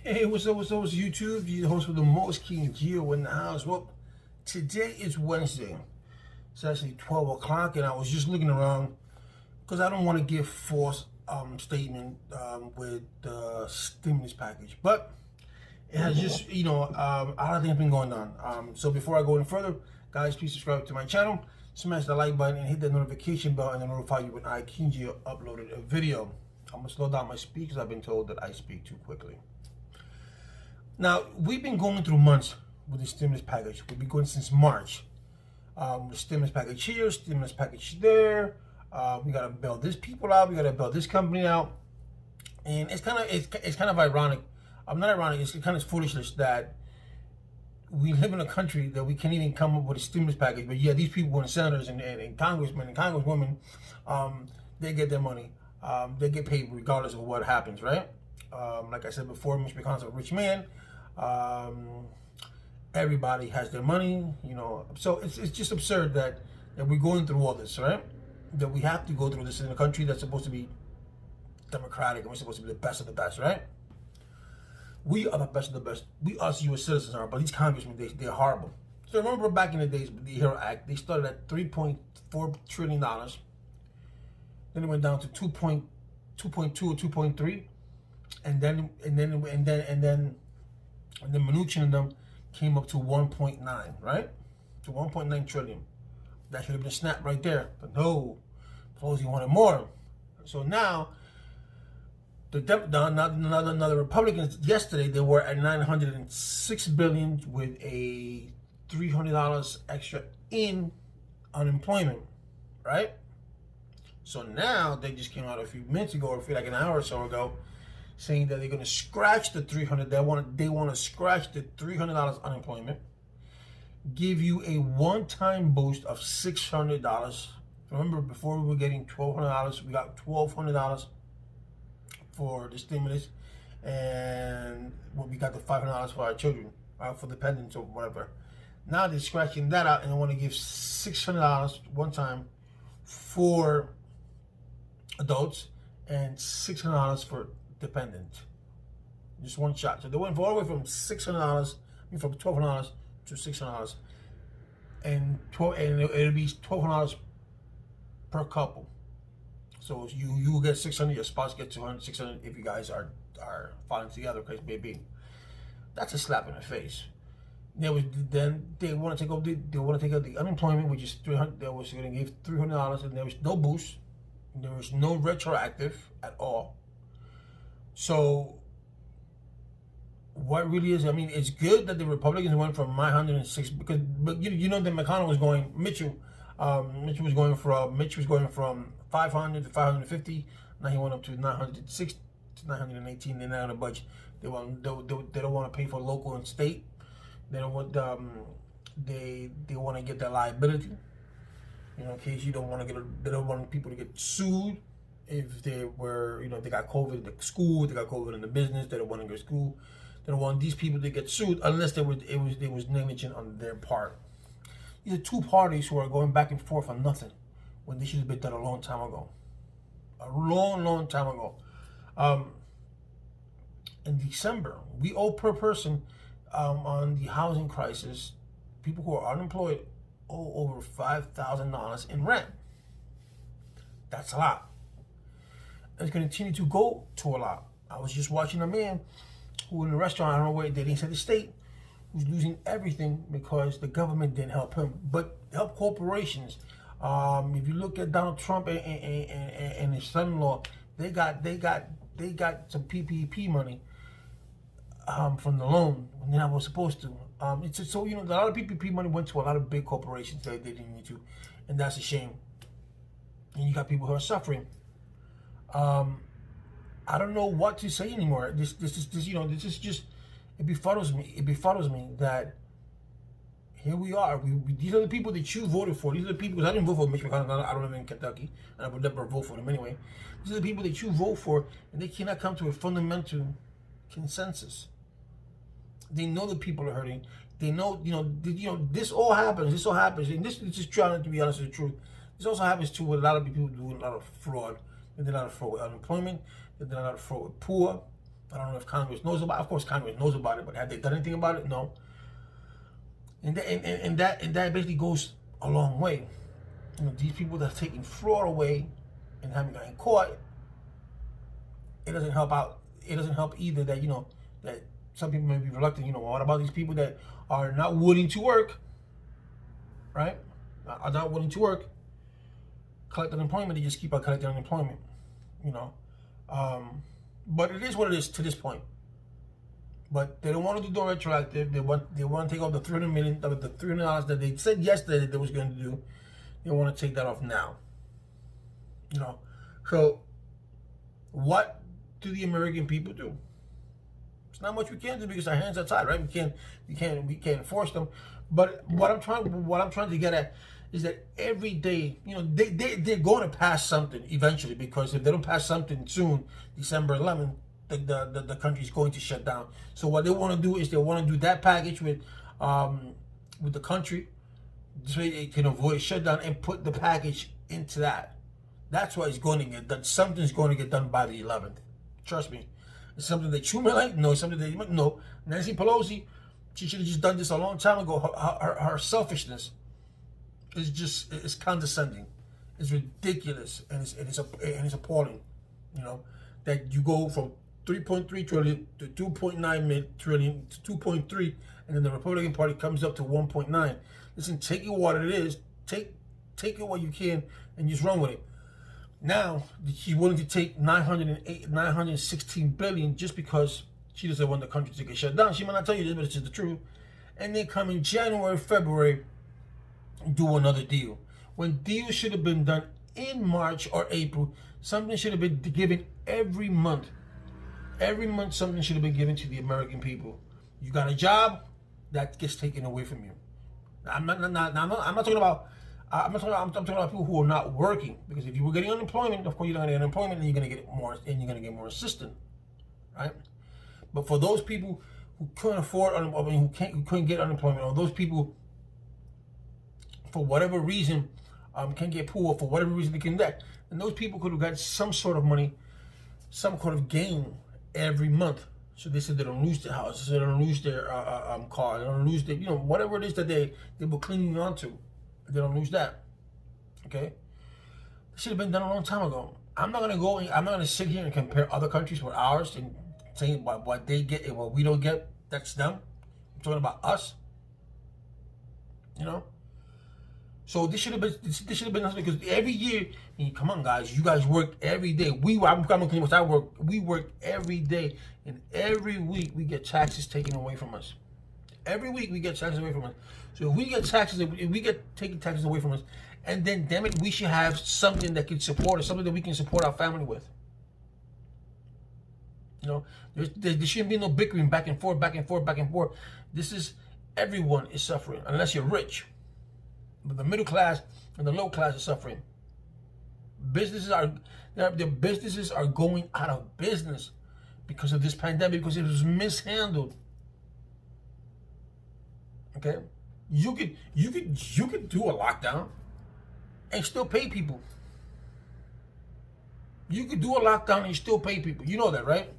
Hey, what's up, YouTube? You the host with the most, King Gio in the house. Well, today is Wednesday. It's actually 12 o'clock, and I was just looking around because I don't want to give false statement with the stimulus package. But it has just, a lot of things been going on. So before I go any further, guys, please subscribe to my channel, smash the like button, and hit the notification bell, and it'll notify you when I, King Gio, uploaded a video. I'm going to slow down my speed because I've been told that I speak too quickly. Now, we've been going through months with the stimulus package. We've been going since March. The stimulus package here, stimulus package there. We got to bail this people out. We got to bail this company out. And it's kind of ironic. I'm not ironic. It's kind of foolishness that we live in a country that we can't even come up with a stimulus package. But yeah, these people and senators and congressmen and congresswomen, they get their money. They get paid regardless of what happens, right? Like I said before, Mitch McConnell's a rich man. Everybody has their money, so it's just absurd that we're going through all this, right? That we have to go through this in a country that's supposed to be democratic and we're supposed to be the best of the best, right? We are the best of the best. We, us U.S. citizens, are, but these congressmen, they're horrible. So remember back in the days with the HERO Act, they started at $3.4 trillion. Then it went down to 2.2 or 2.3. And then Mnuchin and them came up to 1.9, right? To 1.9 trillion. That should have been snapped right there. But no, Pelosi wanted more. So now, another Republicans, yesterday they were at $906 billion with a $300 extra in unemployment, right? So now they just came out a few minutes ago, or like an hour or so ago, saying that they're going to scratch the $300. They want to scratch the $300 unemployment, give you a one-time boost of $600. Remember, before we were getting $1,200, we got $1,200 for the stimulus, and we got the $500 for our children, for dependents or whatever. Now they're scratching that out, and they want to give $600 one time for adults and $600 for dependent. Just one shot. So they went all the way from $600, from $1,200 to $600, and it'll be $1,200 per couple. So you will get $600, your spouse gets $200, $600 if you guys are filing together, because baby, that's a slap in the face. Then they want to take out the unemployment, which is $300. They was going to give $300, and there was no boost, there was no retroactive at all. So, what really is? I mean, it's good that the Republicans went from 906 because, but that McConnell was going. Mitch was going from 500 to 550. Now he went up to 906 to 918. They're not on a budget. They don't want to pay for local and state. They don't want they want to get their liability. In case you don't want to they don't want people to get sued. If they were, they got COVID at the school, they got COVID in the business, they don't want to go to school. They don't want these people to get sued unless it was negligent on their part. These are two parties who are going back and forth on nothing when they should have been done a long time ago. A long time ago. In December, we owe per person on the housing crisis, people who are unemployed owe over $5,000 in rent. That's a lot. It's going to continue to go to a lot. I was just watching a man who in a restaurant, I don't know where, they didn't say the state, who's losing everything because the government didn't help him, but help corporations. If you look at Donald Trump and his son-in-law, they got some PPP money from the loan when they're not supposed to. So a lot of PPP money went to a lot of big corporations that they didn't need to, and that's a shame. And you got people who are suffering. I don't know what to say anymore. This is just, it befuddles me that here we are. These are the people that you voted for. These are the people, because I didn't vote for Mitch McConnell. I don't live in Kentucky, and I would never vote for them anyway. These are the people that you vote for, and they cannot come to a fundamental consensus. They know the people are hurting. They know, this all happens. And this is just trying to be honest with the truth. This also happens to a lot of people doing a lot of fraud. They did a lot of fraud with unemployment. They did a lot of fraud with poor. I don't know if Congress knows about it. Of course, Congress knows about it, but have they done anything about it? No. And that basically goes a long way. You know, these people that are taking fraud away and haven't gotten caught, it doesn't help out. It doesn't help either that, you know, that some people may be reluctant. You know, what about these people that are not willing to work, right? Are not willing to work, collect unemployment. They just keep on collecting unemployment, you know. But it is what it is to this point. But they don't want to do the retroactive. They want to take off the $300 million, the $300 that they said yesterday that they was going to do. They want to take that off now. You know, so what do the American people do? It's not much we can do because our hands are tied, right? We can't force them. But what I'm trying to get at is that every day, you know, they're going to pass something eventually, because if they don't pass something soon, December 11th, the country's going to shut down. So what they want to do is they want to do that package with the country, so they can avoid shutdown, and put the package into that. That's why it's going to get done. Something's going to get done by the 11th. Trust me. It's something that you may like. No, it's something that you might know. Nancy Pelosi, she should have just done this a long time ago. Her selfishness is just, it's condescending. It's ridiculous, and it's appalling. You know, that you go from 3.3 trillion to 2.9 trillion to 2.3, and then the Republican Party comes up to 1.9. Listen, take it what it is. Take it what you can, and just run with it. Now she's willing to take 916 billion just because she doesn't want the country to get shut down. She might not tell you this, but it's just the truth. And then come in January, February, do another deal. When deals should have been done in March or April, something should have been given every month. Every month, something should have been given to the American people. You got a job, that gets taken away from you. I'm not talking about. I'm talking about people who are not working, because if you were getting unemployment, of course you're going to get unemployment, and you're going to get more, and you're going to get more assistance, right? But for those people who couldn't afford unemployment, who couldn't get unemployment, or those people, for whatever reason, can get poor, for whatever reason they can get, and those people could have got some sort of money, some kind of gain every month. So they said they don't lose their house, so they don't lose their car, they don't lose their, you know, whatever it is that they were clinging on to. They don't lose that. Okay? It should have been done a long time ago. I'm not gonna sit here and compare other countries with ours and say what they get and what we don't get. That's them. I'm talking about us. You know? So this should have been nothing, because every year, I mean, come on guys, you guys work every day. I'm coming with our work. We work every day, and every week we get taxes taken away from us. Every week we get taxes away from us. So if we get taking taxes away from us, and then damn it, we should have something that can support us, something that we can support our family with. You know, there shouldn't be no bickering back and forth, back and forth, back and forth. This is, everyone is suffering, unless you're rich. But the middle class and the low class are suffering. Their businesses are going out of business because of this pandemic, because it was mishandled. Okay, you could do a lockdown and still pay people. You could do a lockdown and still pay people. You know that, right?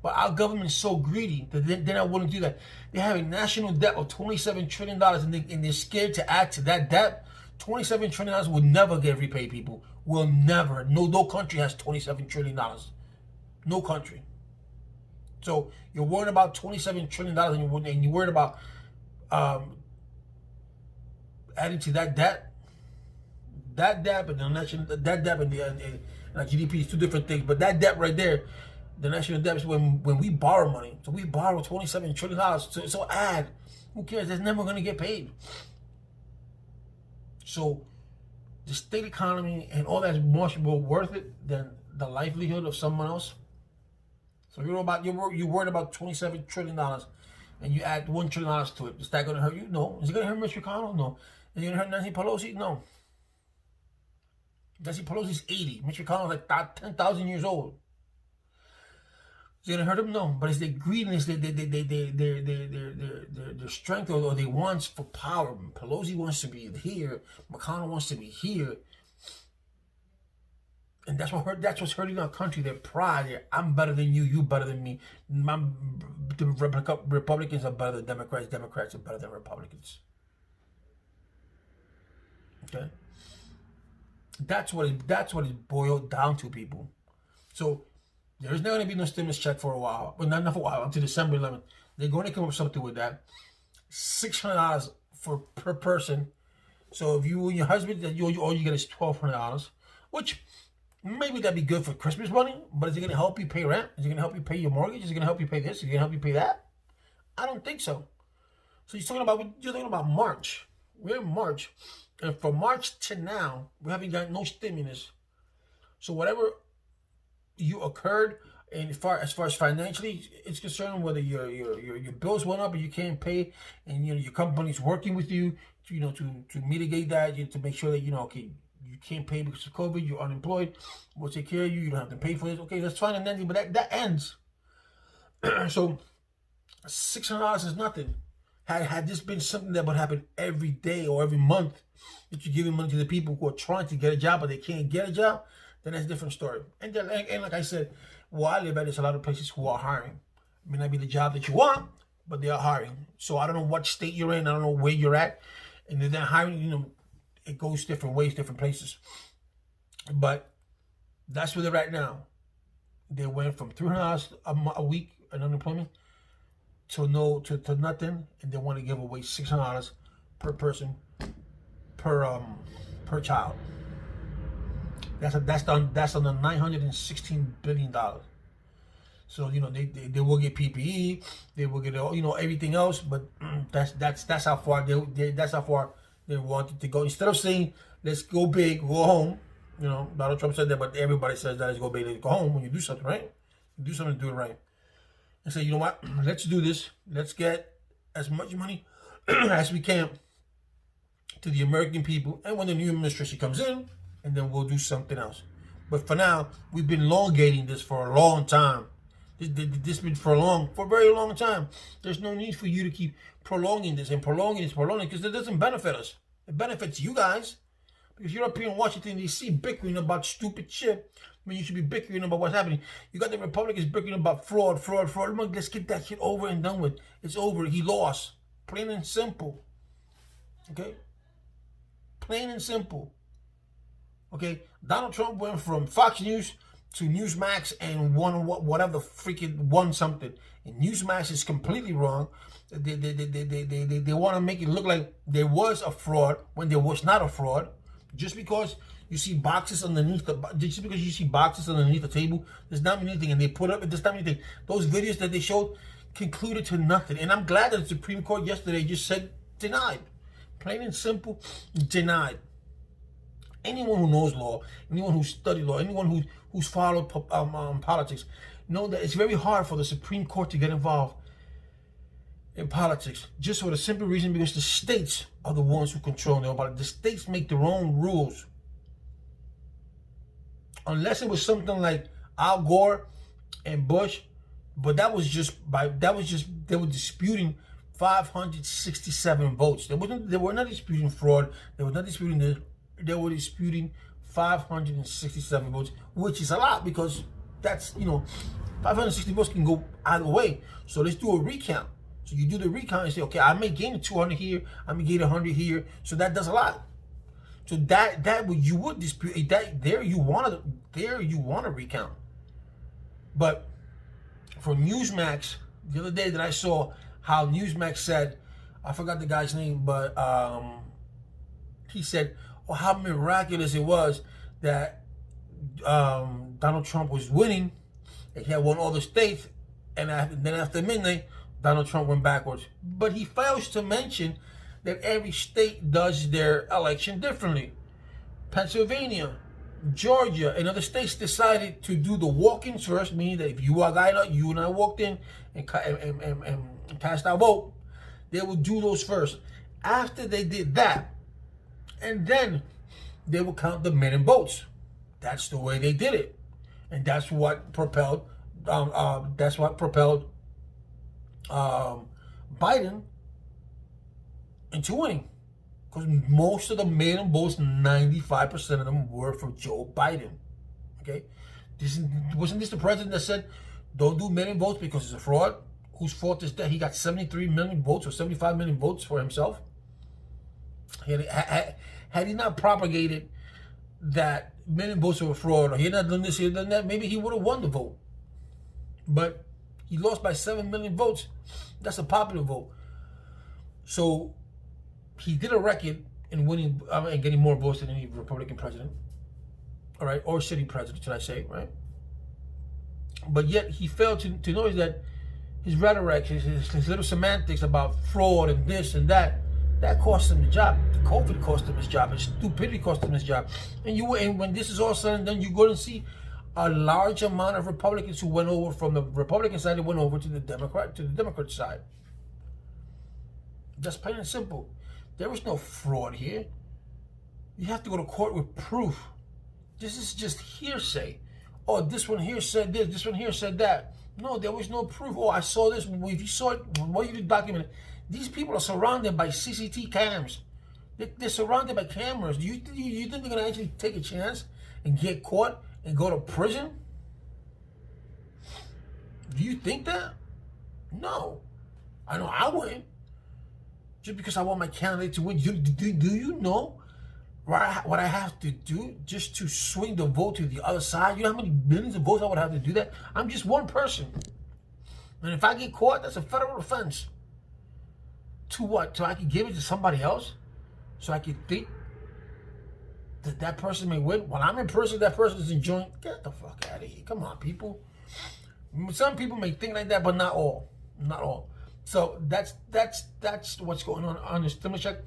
But our government is so greedy that they're not willing to do that. They have a national debt of $27 trillion, and they're scared to add to that debt. $27 trillion will never get repaid, people. Will never. No country has $27 trillion. No country. So you're worried about $27 trillion, and you're worried about adding to that debt. That debt, but the national debt and GDP is two different things. But that debt right there, the national debt, is when we borrow money. So we borrow $27 trillion. So add. Who cares? That's never going to get paid. So the state economy and all that's much more worth it than the livelihood of someone else. So you're worried about $27 trillion, and you add $1 trillion to it. Is that going to hurt you? No. Is it going to hurt Mitch McConnell? No. Is it going to hurt Nancy Pelosi? No. Nancy Pelosi's 80. Mitch McConnell's like 10,000 years old. Is it going to hurt him? No. But it's their greediness, their strength, or their wants for power. Pelosi wants to be here. McConnell wants to be here. And that's what's hurting our country. Their pride. I'm better than you. You better than me. The Republicans are better than Democrats. Democrats are better than Republicans. Okay. That's what it boiled down to, people. So there's not going to be no stimulus check for a while, but not for a while until December 11th. They're going to come up with something with that. $600 per person. So if you and your husband, all you get is $1,200, which maybe that'd be good for Christmas money. But is it going to help you pay rent? Is it going to help you pay your mortgage? Is it going to help you pay this? Is it going to help you pay that? I don't think so. So you're talking about March. We're in March. And from March to now, we haven't got no stimulus. So whatever you occurred, and as far as financially it's concerned, whether your bills went up and you can't pay, and your company's working with you, to mitigate that, to make sure that okay, you can't pay because of COVID, you're unemployed, we'll take care of you. You don't have to pay for this. Okay, that's fine and then, but that ends. So $600 is nothing. Had this been something that would happen every day or every month, that you're giving money to the people who are trying to get a job but they can't get a job, then that's a different story. And like I said, where I live at, there's a lot of places who are hiring. It may not be the job that you want, but they are hiring. So I don't know what state you're in. I don't know where you're at. And they're hiring, it goes different ways, different places. But that's where they're at now. They went from $300 a week in unemployment to nothing, and they want to give away $600 per person per child. That's on the $916 billion. So they will get PPE, they will get everything else, but that's how far they wanted to go. Instead of saying let's go big, go home, Donald Trump said that, but everybody says that let's go big, let's go home. When you do something right, you do something, do it right, and say, you know what, let's do this. Let's get as much money as we can to the American people, and when the new administration comes in, and then we'll do something else. But for now, we've been elongating this for a long time. This been for a very long time. There's no need for you to keep prolonging this, because it doesn't benefit us. It benefits you guys, because you're up here in Washington D.C. bickering about stupid shit when you should be bickering about what's happening. You got the Republicans bickering about fraud. Let's get that shit over and done with. It's over. He lost. Plain and simple. Okay? Plain and simple. Okay? Donald Trump went from Fox News to Newsmax and won something. And Newsmax is completely wrong. They want to make it look like there was a fraud when there was not a fraud. Just because you see boxes underneath the table does not mean anything. And they put up, it does not mean anything. Those videos that they showed concluded to nothing. And I'm glad that the Supreme Court yesterday just said denied. Plain and simple, denied. Anyone who knows law, anyone who's studied law, anyone who's followed politics, know that it's very hard for the Supreme Court to get involved in politics, just for the simple reason because the states are the ones who control their politics. The states make their own rules. Unless it was something like Al Gore and Bush, but they were disputing 567 votes. They were not disputing fraud. They were not disputing this. They were disputing 567 votes, which is a lot because that's 560 votes can go either way. So let's do a recount. So you do the recount and say, okay, I may gain 200 here, I may gain 100 here, so that does a lot. So that you would dispute that there you want to recount. But for Newsmax, the other day that I saw how Newsmax said, I forgot the guy's name, but he said, oh, how miraculous it was that Donald Trump was winning, and he had won all the states, and then after midnight, Donald Trump went backwards. But he fails to mention that every state does their election differently. Pennsylvania, Georgia, and other states decided to do the walk-ins first, meaning that if you and I walked in and cast our vote, they would do those first. After they did that, and then they would count the mail-in votes. That's the way they did it, and that's what propelled Biden into winning, because most of the mail-in votes, 95% of them were for Joe Biden. Okay, wasn't this the president that said, "Don't do mail-in votes because it's a fraud"? Whose fault is that? He got 73 million votes or 75 million votes for himself. Had he not propagated that mail-in votes were a fraud, or he had not done this, he had done that, maybe he would have won the vote. But he lost by 7 million votes. That's a popular vote. So he did a record in winning and getting more votes than any Republican president. All right, or sitting president, should I say, right? But yet he failed to notice that his rhetoric, his little semantics about fraud and this and that cost him the job. The COVID cost him his job. His stupidity cost him his job. And when this is all said and done, you're going to see a large amount of Republicans who went over from the Republican side and went over to the Democrat side. Just plain and simple. There was no fraud here. You have to go to court with proof. This is just hearsay. Oh, this one here said this one here said that. No, there was no proof. Oh, I saw this. If you saw it, what you document it? These people are surrounded by CCTV cams. They're surrounded by cameras. Do you think they're going to actually take a chance and get caught and go to prison? Do you think that? No. I know I wouldn't. Just because I want my candidate to win. Do you know what I have to do just to swing the vote to the other side? You know how many millions of votes I would have to do that? I'm just one person. And if I get caught, that's a federal offense. To what? So I can give it to somebody else? So I can think that that person may win? While I'm in person, that person is enjoying. Get the fuck out of here. Come on, people. Some people may think like that, but not all. Not all. So that's what's going on the stimulus check.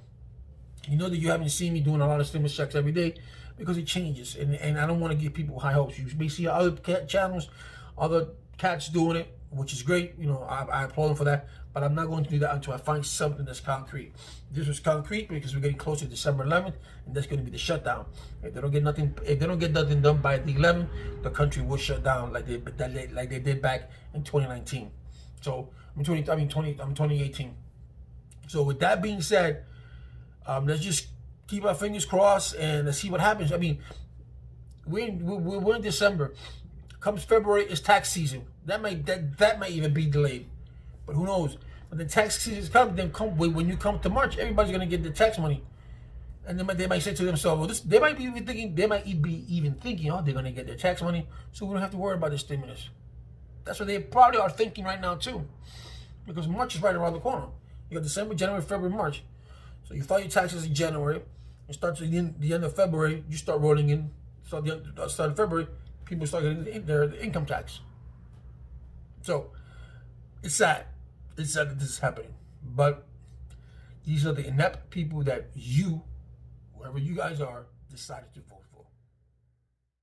You know that you haven't seen me doing a lot of stimulus checks every day because it changes. And I don't want to give people high hopes. You may see other channels, other cats doing it, which is great. You know, I applaud them for that. But I'm not going to do that until I find something that's concrete. This was concrete because we're getting closer to December 11th, and that's going to be the shutdown. If they don't get nothing done by the 11th, the country will shut down like they did back in 2019. So I'm 2018. So with that being said, let's just keep our fingers crossed and let's see what happens. I mean, we're in December. Comes February, it's tax season. That might even be delayed, but who knows? When the tax season comes, when you come to March, everybody's gonna get the tax money, and they might say to themselves, "Well, they might be even thinking, oh, they're gonna get their tax money, so we don't have to worry about the stimulus." That's what they probably are thinking right now too, because March is right around the corner. You got December, January, February, March. So you file your taxes in January, and start to the end of February, you start rolling in. So the start of February, people start getting their income tax. So it's sad. It's sad that this is happening. But these are the inept people that you, whoever you guys are, decided to vote for.